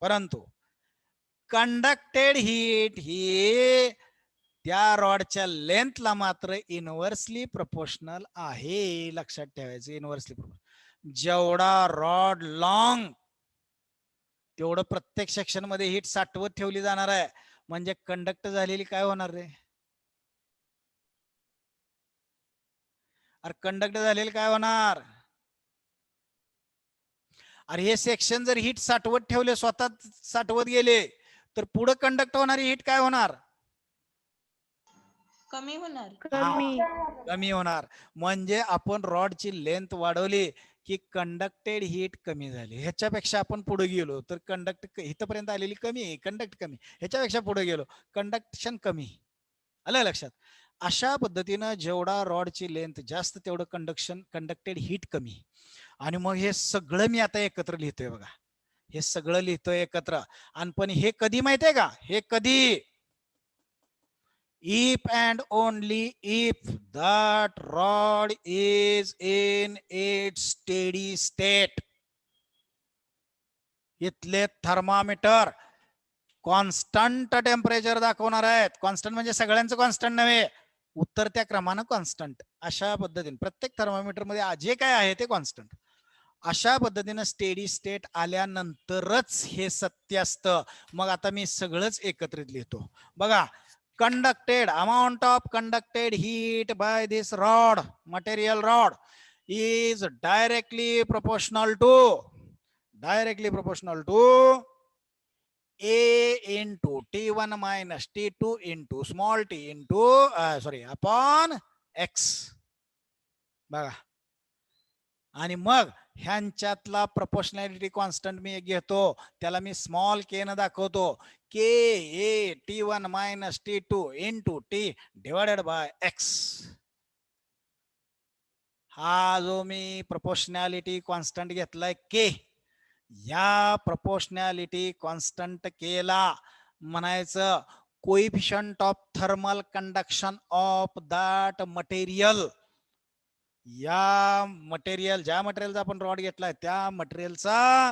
परंतु कंडक्टेड हीट ही त्या रॉडच्या लेंथला मात्र इनव्हर्सली प्रोपोर्शनल आहे. लक्षात ठेवायचं, इनव्हर्सली प्रोपोर्शनल. जेवढा रॉड लॉंग तेवढं प्रत्येक सेक्शन मध्ये हीट साठवत ठेवली जाणार आहे. म्हणजे कंडक्ट झालेली काय होणार रे, अरे कंडक्ट झालेली काय होणार, अरे हे सेक्शन जर हीट साठवत ठेवले, स्वतः साठवत गेले, तर पुढे कंडक्ट होणारी हीट काय होणार, कमी होणार. कमी होणार. म्हणजे आपण रॉडची लेंथ वाढवली की कंडक्टेड हीट कमी झाली. ह्याच्यापेक्षा आपण पुढे गेलो तर कंडक्ट इथपर्यंत आलेली कमी आहे, कंडक्ट कमी, ह्याच्यापेक्षा पुढे गेलो कंडक्शन कमी. आलं लक्षात? अशा पद्धतीनं जेवढा रॉडची लेंथ जास्त तेवढं कंडक्टेड हीट कमी. आणि मग हे सगळं मी आता एकत्र लिहितोय बघा, हे सगळं लिहितोय एकत्र. आणि पण हे कधी माहितीये का, हे कधी if and only if that rod is in its steady state. इथले थर्मामीटर कॉन्स्टंट टेम्परेचर दाखवणार आहेत. कॉन्स्टंट म्हणजे सगळ्यांचं कॉन्स्टंट नव्हे, उतरत्या क्रमानं कॉन्स्टंट. अशा पद्धतीने प्रत्येक थर्मामीटर मध्ये जे काय आहे ते कॉन्स्टंट. अशा पद्धतीनं स्टेडी स्टेट आल्यानंतरच हे सत्य असतं. मग आता मी सगळंच एकत्रित लिहितो बघा. conducted amount of conducted heat by this rod, material rod, is directly proportional to A into T1 minus T2 into small t into upon X. बघा. आणि मग ह्यांच्यातला प्रोपोर्शनॅलिटी कॉन्स्टंट मी घेतो, त्याला मी स्मॉल के न दाखवतो. के ए T1 minus T2 into T divided by x. हा जो मी प्रोपोर्शनॅलिटी कॉन्स्टंट घेतलाय के, या प्रोपोर्शनॅलिटी कॉन्स्टंट केला म्हणायचं coefficient of thermal conduction of that material. या मटेरियल, ज्या मटेरियलचा आपण रॉड घेतलाय त्या मटेरियलचा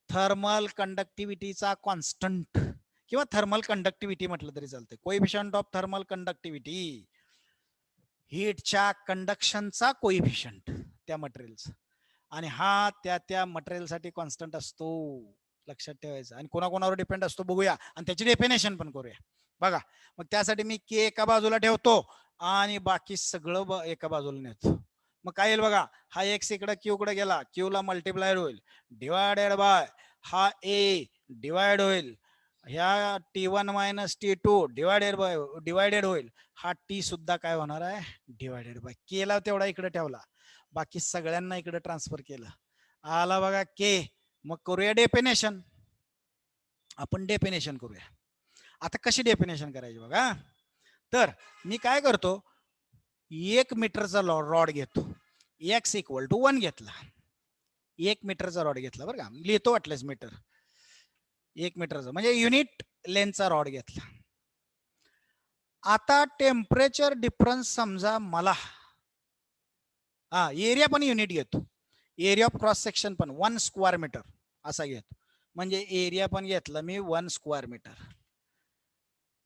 थर्मल कंडक्टिव्हिटीचा कॉन्स्टंट किंवा थर्मल कंडक्टिव्हिटी म्हटलं तरी चालते. कोएफिशियंट ऑफ थर्मल कंडक्टिव्हिटी, हीटच्या कंडक्शनचा कोएफिशियंट त्या मटेरियलचा. आणि हा त्या मटेरियलसाठी कॉन्स्टंट असतो, लक्षात ठेवायचं. आणि कोणाकोणावर डिपेंड असतो बघूया आणि त्याची डेफिनेशन पण करूया. बघा मग त्यासाठी मी के एका बाजूला ठेवतो आणि बाकी सगळं एका बाजूला नेतो. मग काय येईल बघा, हा एक्स इकडे क्यू कडे गेला, क्यू ला मल्टिप्लाय होईल डिवायडेड बाय हा ए डिवाइड होईल, ह्या T1 मायनस T2 डिवायडेड होईल, हा टी सुद्धा काय होणार आहे डिवायडेड बाय. केला तेवढा इकडे ठेवला, बाकी सगळ्यांना इकडे ट्रान्सफर केलं. आला बघा के. मग करूया डेफिनेशन. आपण डेफिनेशन करूया. आता कशी डेफिनेशन करायची बघा. तर मी काय करतो, 1 मीटरचा रॉड घेतो, x इक्वल टू 1 घेतला, 1 मीटरचा रॉड घेतला बरं का, लिहितो वाटलंच मीटर. 1 मीटरचा म्हणजे युनिट लेंथचा रॉड घेतला. आता टेम्परेचर डिफरन्स समजा मला, एरिया पण युनिट घेतो, एरिया ऑफ क्रॉस सेक्शन पण 1 स्क्वेअर मीटर असा घेतो. म्हणजे एरिया पण घेतला मी 1 स्क्वेअर मीटर.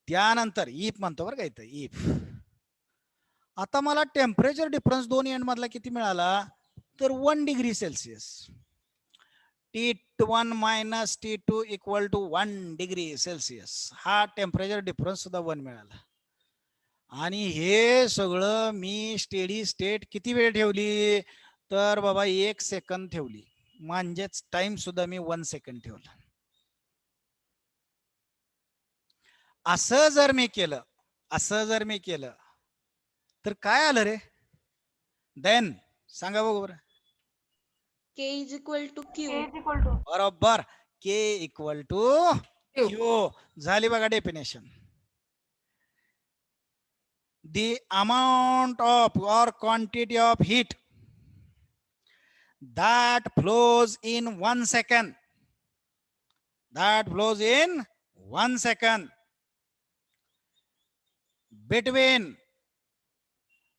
त्यानंतर इफ म्हणतो बरं का इथं इफ. आता मला टेम्परेचर डिफरन्स दोन्ही एंड मधला किती मिळाला, तर 1 degree Celsius. T1 minus T2 equal to 1 degree Celsius. हा टेम्परेचर डिफरन्स सुद्धा 1 मिळाला. आणि हे सगळं मी स्टेडी स्टेट किती वेळ ठेवली, तर बाबा 1 सेकंद ठेवली. म्हणजेच टाइम सुद्धा मी 1 सेकंद ठेवला. असं जर मी केलं तर काय आलं रे, देन सांगा बरोबर. K is equal to Q. बरोबर, के इक्वल टू क्यू. झाली बघा डेफिनेशन. द अमाउंट ऑफ और quantity of heat that flows in 1 second, between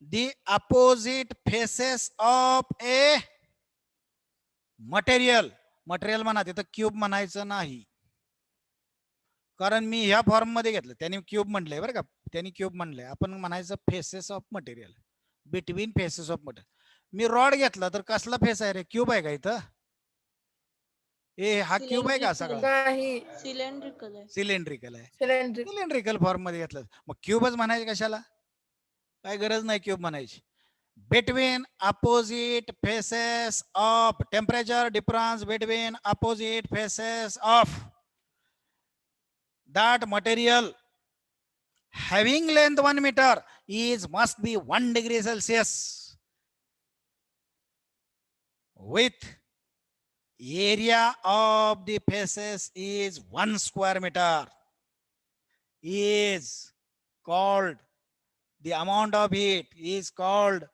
the opposite faces of a material. Material म्हणा, तिथं क्यूब म्हणायचं नाही, कारण मी ह्या फॉर्म मध्ये घेतलं, त्यांनी क्यूब म्हणलंय बरं का, त्यांनी क्यूब म्हणलंय. आपण म्हणायचं faces of material, between faces of material. Me rod घेतला तर कसला फेस आहे रे, क्यूब आहे का इथं? हा क्यूब आहे का सगळा? नाही, Cylindrical आहे. सिलेंड्रिकल आहे. सिलेंडर. सिलेंड्रिकल फॉर्म मध्ये घेतलं, मग क्यूबच म्हणायचे कशाला, काय गरज नाही क्यूब म्हणायची. Between opposite faces of, temperature difference between opposite faces of that material having length 1 meter must be 1 degree Celsius with area of the faces is 1 square meter is called, the amount of heat is called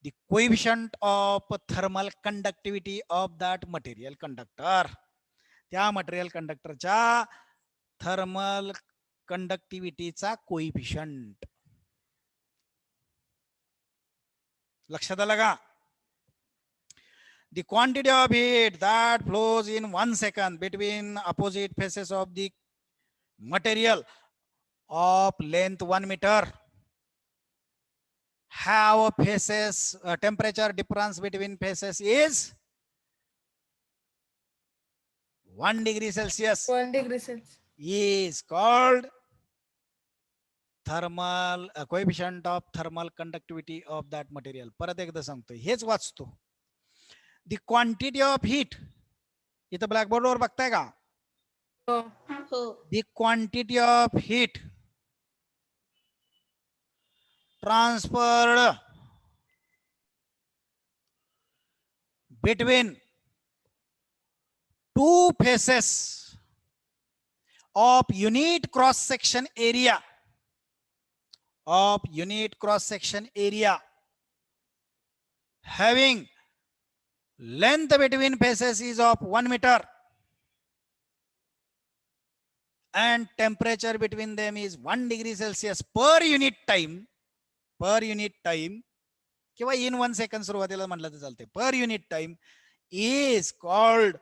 the coefficient of thermal conductivity of that material conductor. त्या मटेरियल कंडक्टरच्या थर्मल कंडक्टिव्हिटीचा कोइफिशियंट. लक्षात आलं का? The quantity of heat that flows in 1 second between opposite faces of the material of length 1 meter have faces temperature difference between faces is 1 degree Celsius 1 degree Celsius. is called thermal coefficient of thermal conductivity of that material. परत एकदा सांगतो, हेच वाचतो. The quantity of heat, इथं ब्लॅकबोर्ड वर बघताय का? हो. हो. The quantity of heat transferred between two faces of unit cross section area having length between faces is of 1 meter and temperature between them is 1 degree Celsius per unit time किंवा in 1 second सुरुवातीला म्हटलं तर चालते, per unit time is called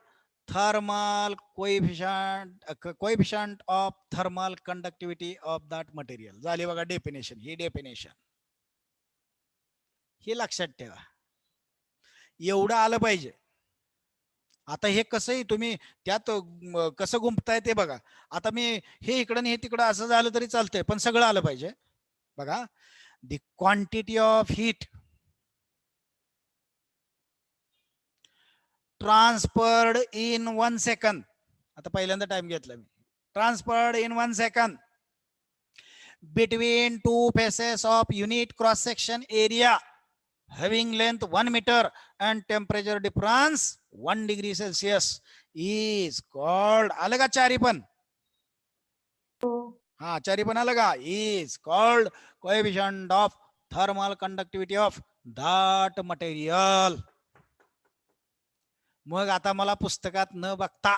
thermal coefficient of thermal conductivity of that material. झाली बघा डेफिनेशन. ही डेफिनेशन हे लक्षात ठेवा, एवढं आलं पाहिजे. आता हे कसंही तुम्ही त्यात कसं गुंपताय ते बघा. आता मी हे इकडं हे तिकडं असं झालं तरी चालतंय, पण सगळं आलं पाहिजे बघा. The quantity of heat transferred in 1 second. आता पहिल्यांदा टाइम घेतला मी. Transferred in 1 second between two faces of unit cross section area having length 1 meter and temperature difference 1 degree Celsius is called, आलं का चारी पण? हा चारी पण आलं का? is called coefficient of thermal conductivity of that material. मग आता मला पुस्तकात न बघता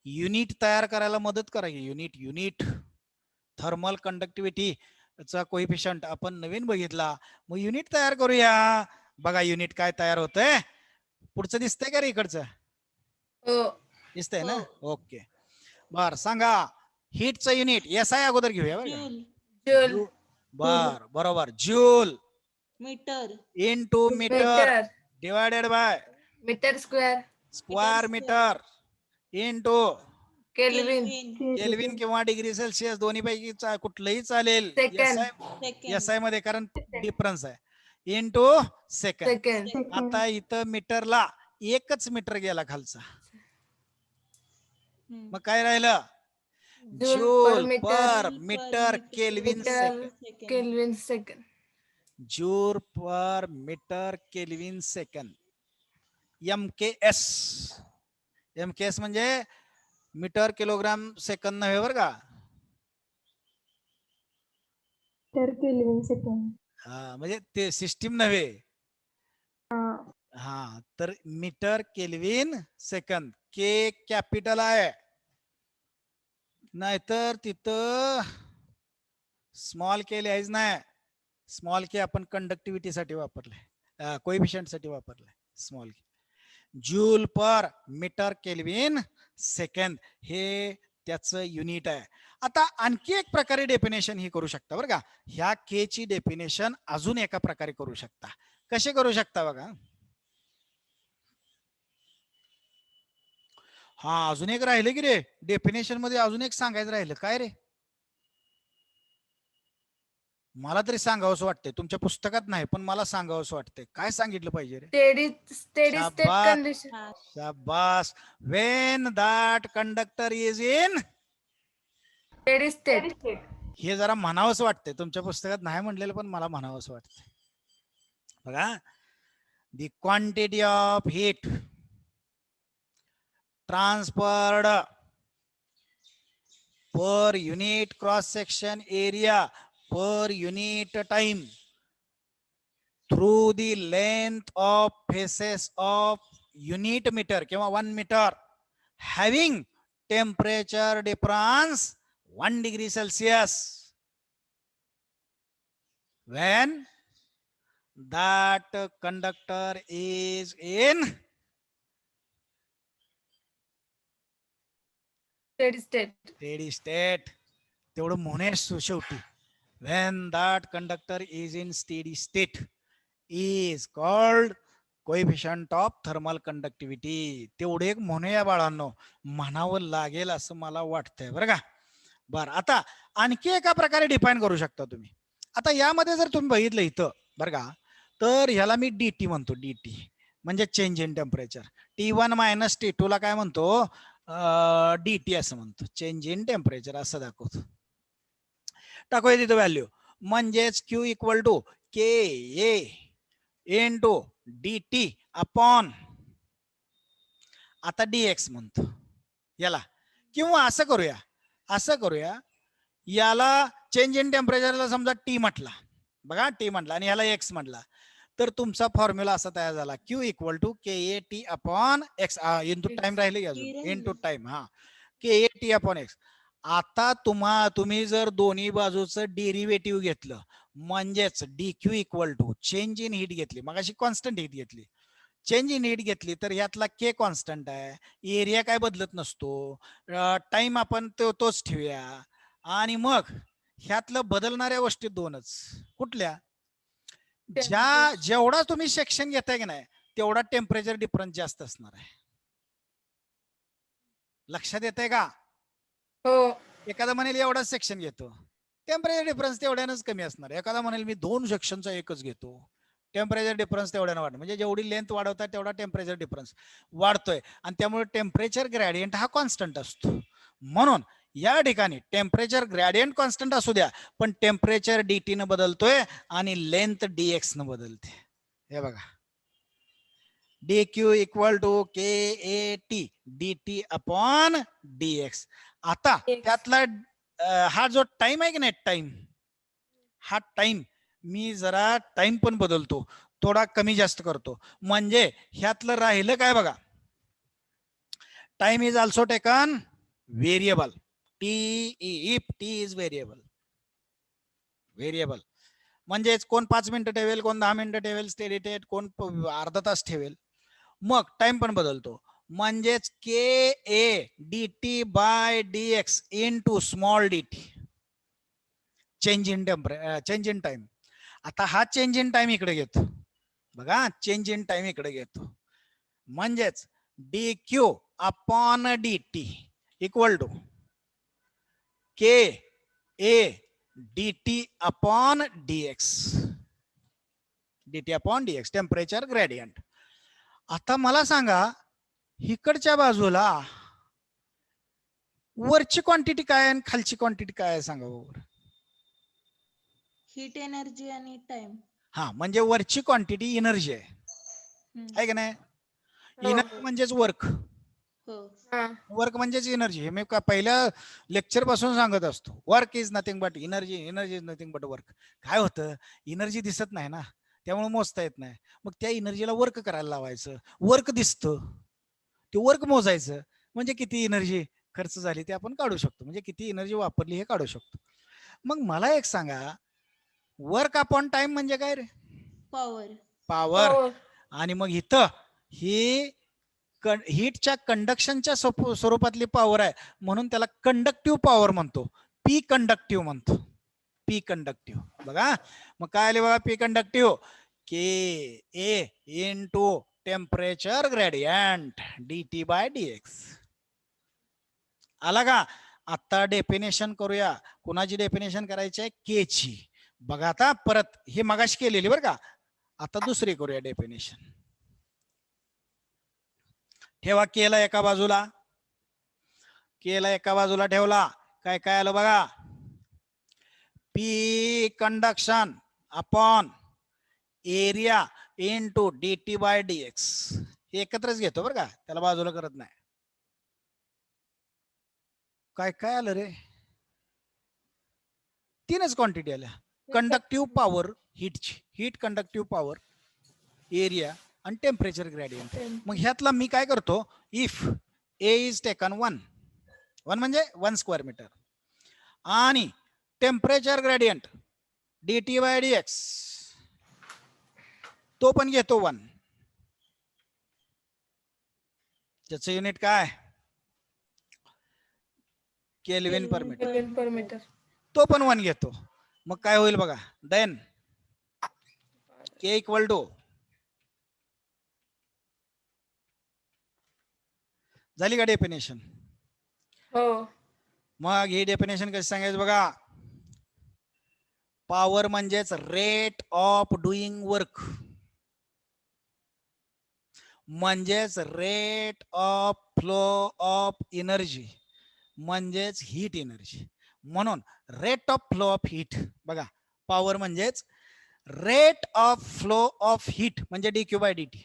युनिट तयार करायला मदत करा. युनिट थर्मल कंडक्टिव्हिटी चा कोइफिशियंट आपण नवीन बघितला, मग युनिट तयार करूया. बघा युनिट काय तयार होतंय. पुढचं दिसतंय का रे? इकडचं दिसतंय ना? ओके, बर सांगा. हीटचं युनिट SI अगोदर घेऊया बरं. बर बरोबर. Joule metre into metre divided by metre square metre into kelvin kelvin किंवा डिग्री सेल्सिअस, दोन्ही पैकी कुठलंही चालेल. SI मध्ये कारण डिफरन्स आहे. Into second. आता इथं मीटरला एकच मीटर गेला खालचा, मग काय राहिलं? Joule per metre kelvin second. Joule per metre kelvin second. MKS म्हणजे मीटर किलोग्राम सेकंद नव्हे बरं का. हा म्हणजे ते सिस्टीम नव्हे. हा तर मीटर केल्विन सेकंद. के कॅपिटल आहे, नाहीतर तिथं स्मॉल के लिहायच नाही. स्मॉल के आपण कंडक्टिव्हिटी साठी वापरले, कोइफिशियंट साठी वापरले small k. Joule per metre kelvin second हे त्याचं युनिट आहे. आता आणखी एक प्रकारे डेफिनेशन ही करू शकता बरं का. ह्या के ची डेफिनेशन अजून एका प्रकारे करू शकता. कसे करू शकता बघा. हा अजून एक राहिलं की रे डेफिनेशन मध्ये, अजून एक सांगायचं राहिलं. काय रे? मला तरी सांगावंसं वाटतंय. तुमच्या पुस्तकात नाही पण मला सांगावंसं वाटतंय. काय सांगितलं पाहिजे रे? Steady state condition. शाबास. When that conductor is in steady state. हे जरा म्हणावंसं वाटतंय. तुमच्या पुस्तकात नाही म्हटलेलं पण मला म्हणावंसं वाटतंय बघा. The quantity of heat transferred per unit cross section area per unit time through the length of faces of unit meter किंवा 1 meter having temperature difference 1 degree Celsius when that conductor is in Steady state. steady state. तेवढं म्हणे शेवटी when that conductor is in steady state is called coefficient of thermal conductivity. तेवढे एक म्हणूया बाळांनो, म्हणावं लागेल असं मला वाटतंय बरं का. बरं, आता आणखी एका प्रकारे डिफाईन करू शकता तुम्ही. आता यामध्ये जर तुम्ही बघितलं इथं बरं का, तर ह्याला मी dt म्हणतो. dt म्हणजे change in temperature. T1 minus T2 ला काय म्हणतो, dt असं म्हणतो, चेंज इन टेम्परेचर असं दाखवतो. टाकूया तिथं व्हॅल्यू, म्हणजेच Q equal to KA into dt upon आता dx म्हणतो याला. किंवा असं करूया, याला चेंज इन टेम्परेचरला समजा T म्हटला बघा, T म्हटला आणि ह्याला x म्हटला, तर तुमचा फॉर्म्युला असा तयार झाला, Q equal to KAT upon x. Into time राहिले अजून, इंटू टाइम. हा, KAT अपॉन x. आता तुम्ही जर दोन्ही बाजूचं डेरिव्हेटिव्ह घेतलं, म्हणजेच dq equal to change in heat घेतली, मगाशी कॉन्स्टंट हीट घेतली, चेंज इन हीट घेतली, तर यातला k कॉन्स्टंट आहे, एरिया काय बदलत नसतो, टाइम आपण तोच ठेवूया, आणि मग ह्यातलं बदलणाऱ्या गोष्टी दोनच. कुठल्या? जेवढा तुम्ही सेक्शन घेताय की नाही, तेवढा टेम्परेचर डिफरन्स जास्त असणार आहे. लक्षात येतंय का? हो. एखादा म्हणेल एवढाच सेक्शन घेतो, टेम्परेचर डिफरन्स तेवढ्यानंच कमी असणार. एखादा म्हणेल मी 2 सेक्शनचा एकच घेतो, टेम्परेचर डिफरन्स तेवढ्यानं वाढ. म्हणजे जेवढी लेंथ वाढवताय तेवढा टेम्परेचर डिफरन्स वाढतोय, आणि त्यामुळे टेम्परेचर ग्रेडियंट हा कॉन्स्टंट असतो. म्हणून या ठिकाणी टेम्परेचर ग्रेडियंट कॉन्स्टंट असू द्या, पण टेम्परेचर dt न बदलतोय आणि लेंथ dx न बदलते. हे बघा, dq equal to KAT dt upon dx. आता त्यातला हा जो टाइम आहे की नाही, हा टाइम मी जरा टाइम पण बदलतो, थोडा कमी जास्त करतो, म्हणजे ह्यातलं राहिलं काय बघा, time is also taken variable. If T is variable म्हणजेच कोण 5 मिनिटं ठेवेल, कोण 10 मिनिटं ठेवेल स्टेडी स्टेट, कोण अर्धा तास ठेवेल, मग टाइम पण बदलतो. म्हणजेच KA dt by dx into small dt change in time. आता हा चेंज इन टाइम इकडे घेतो बघा, चेंज इन टाइम इकडे घेतो, म्हणजेच dq upon dt equal to KA dt upon dx temperature gradient. आता मला सांगा, इकडच्या बाजूला वरची क्वांटिटी काय आणि खालची क्वांटिटी काय आहे सांगा बरोबर. हीट एनर्जी आणि टाइम. हा, म्हणजे वरची क्वांटिटी एनर्जी आहे की नाही. एनर्जी म्हणजेच वर्क, वर्क म्हणजेच एनर्जी. हे मी पहिल्या लेक्चर पासून सांगत असतो, work is nothing but energy, energy is nothing but work. काय होतं, एनर्जी दिसत नाही ना, त्यामुळे मोजता येत नाही. मग त्या एनर्जीला वर्क करायला लावायचं, वर्क दिसतं, ते वर्क मोजायचं, म्हणजे किती एनर्जी खर्च झाली ते आपण काढू शकतो, म्हणजे किती एनर्जी वापरली हे काढू शकतो. मग मला एक सांगा, वर्क अपॉन टाइम म्हणजे काय रे? पॉवर. आणि मग इथं ही हीटच्या कंडक्शनच्या स्वरूपातली पॉवर आहे, म्हणून त्याला कंडक्टिव्ह पॉवर म्हणतो, पी कंडक्टिव्ह म्हणतो, पी कंडक्टिव्ह. बघा मग काय आले बघा, P conductive KA into temperature gradient dt by dx. आला का? आता डेफिनेशन करूया. कुणाची डेफिनेशन करायची आहे? के ची. बघा आता परत हे मगाशी केलेली बरं का, आता दुसरी करूया डेफिनेशन. ठेवा केला एका बाजूला, ठेवला, काय काय आलं बघा, P conduction upon area into dt by dx. हे एकत्रच घेतो बरं का, त्याला बाजूला करत नाही. काय काय आलं रे, 3च क्वांटिटी आल्या. कंडक्टिव्ह पॉवर हीटची, हीट कंडक्टिव्ह पॉवर, एरिया आणि टेम्परेचर ग्रेडियंट. मग ह्यातला मी काय करतो, इफ A इज टेकन 1 म्हणजे 1 स्क्वेअर मीटर आणि temperature gradient dt by dx तो पण घेतो 1. त्याचं युनिट काय? Kelvin per metre. Kelvin per meter. तो पण 1 घेतो. मग काय होईल बघा. देन k इक्वल टू झाली का डेफिनेशन? हो. मग ही डेफिनेशन कशी सांगायचं बघा. पॉवर म्हणजेच रेट ऑफ डुईंग वर्क, म्हणजेच rate of flow of energy, म्हणजेच हीट एनर्जी. म्हणून rate of flow of heat बघा. पॉवर म्हणजेच rate of flow of heat म्हणजे dq by dt.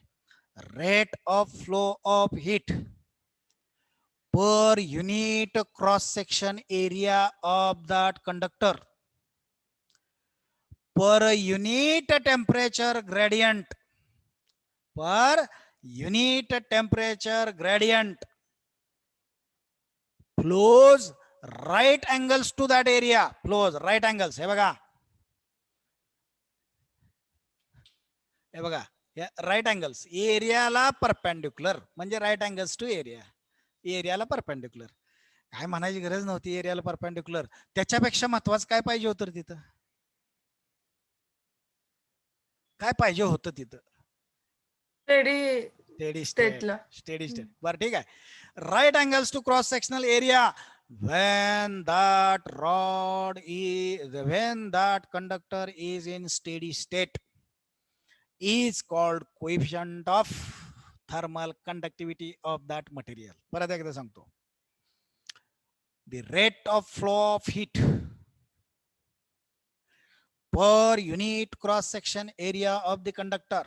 Rate of flow of heat per unit cross section area of that conductor per unit temperature gradient, per unit temperature gradient flows right angles to that area, flows right angles. हे बघा, हे बघा, राईट अँगल्स एरियाला परपेंडिक्युलर म्हणजे राईट अँगल्स टू एरिया, एरियाला परपेंडिक्युलर. काय म्हणायची गरज नव्हती एरियाला परपेंडिक्युलर. त्याच्यापेक्षा महत्वाचं काय पाहिजे होतं तिथं? काय पाहिजे होतं तिथं? Steady steady state. state ला. Steady state. बरं ठीक आहे. Right angles to cross sectional area when that conductor is in steady state is called coefficient of thermal conductivity of that material. परत एकदा सांगतो. The rate of flow of heat per unit cross section area of the conductor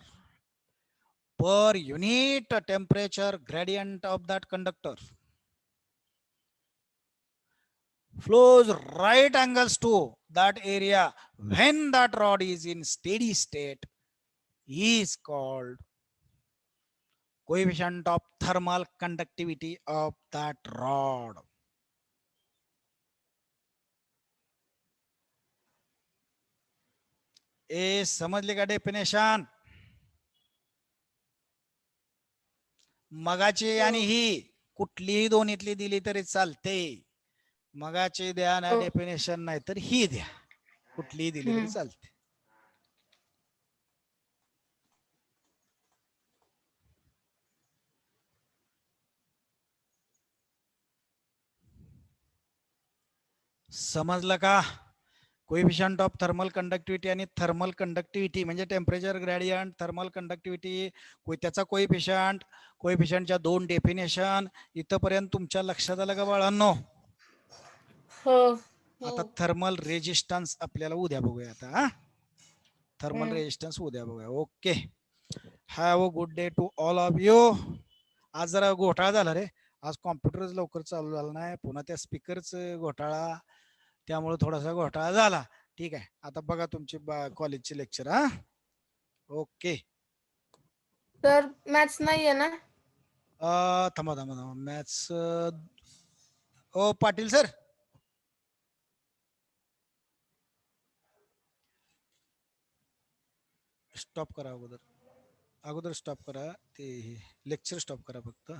per unit temperature gradient of that conductor flows right angles to that area when that rod is in steady state is called coefficient of thermal conductivity of that rod. ए समजले का डेफिनेशन? मगाची आणि ही कुठलीही दोन्हीतली दिली तरी चालते. मगाची द्या ना डेफिनेशन, नाही तर ही द्या, कुठलीही दिली तरी चालते. समजलं का? कोएफिशियंट ऑफ थर्मल कंडक्टिव्हिटी आणि थर्मल कंडक्टिव्हिटी म्हणजे टेम्परेचर ग्रेडियंट, थर्मल कंडक्टिव्हिटी, त्याचा कोएफिशियंट, कोएफिशियंटच्या 2 डेफिनेशन. इथपर्यंत तुमच्या लक्षात आलं का बाळांनो? हो. आता थर्मल रेजिस्टन्स आपल्याला उद्या बघूया. आता थर्मल रेजिस्टन्स उद्या बघूया. Okay. Have a good day to all of you. आज जरा घोटाळा झाला रे. आज कॉम्प्युटरच लवकर चालू झाला नाही, पुन्हा त्या स्पीकरच घोटाळा, त्यामुळे थोडासा घोटाळा झाला. ठीक आहे. आता बघा तुमची कॉलेजचे लेक्चर. हा ओके. तर मॅथ्स नाहीये ना? थांबा थांबा थांबा. मॅथ्स ओ पाटील सर, स्टॉप करा. अगोदर स्टॉप करा. ते लेक्चर स्टॉप करा फक्त.